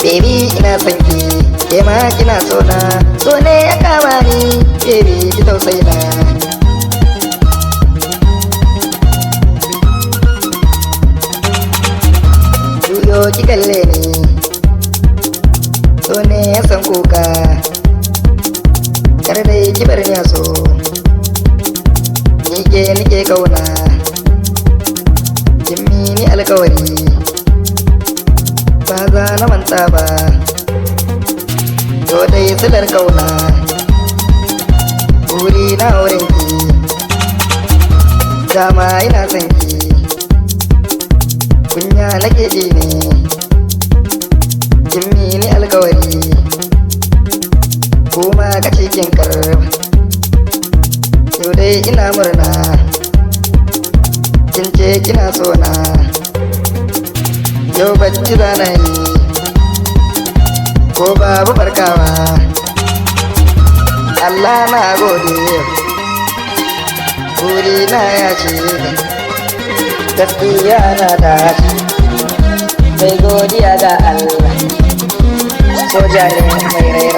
Baby ina son ki, ke ma kina so na, so ne ya kama ni, baby ki tausayi na. Juyo ki kalle ni, so ne ya san kuka, kar dai ki bar ni a so, ni ke nike kauna, kin mini alkawari. Ba za na manta ba, to dai silar kauna, wuri na wurin ki, dama ina son ki, kunya nake ji ne, kin mini alkawari, kuma ka ce kin karba, to dai ina murna, kin ce kina so na. Yau bacci zana yi ko babu farkawa, Allah na gode, wuri na ya ce gaskiya na dace, mai godiya ga Allah, soja ne mai rai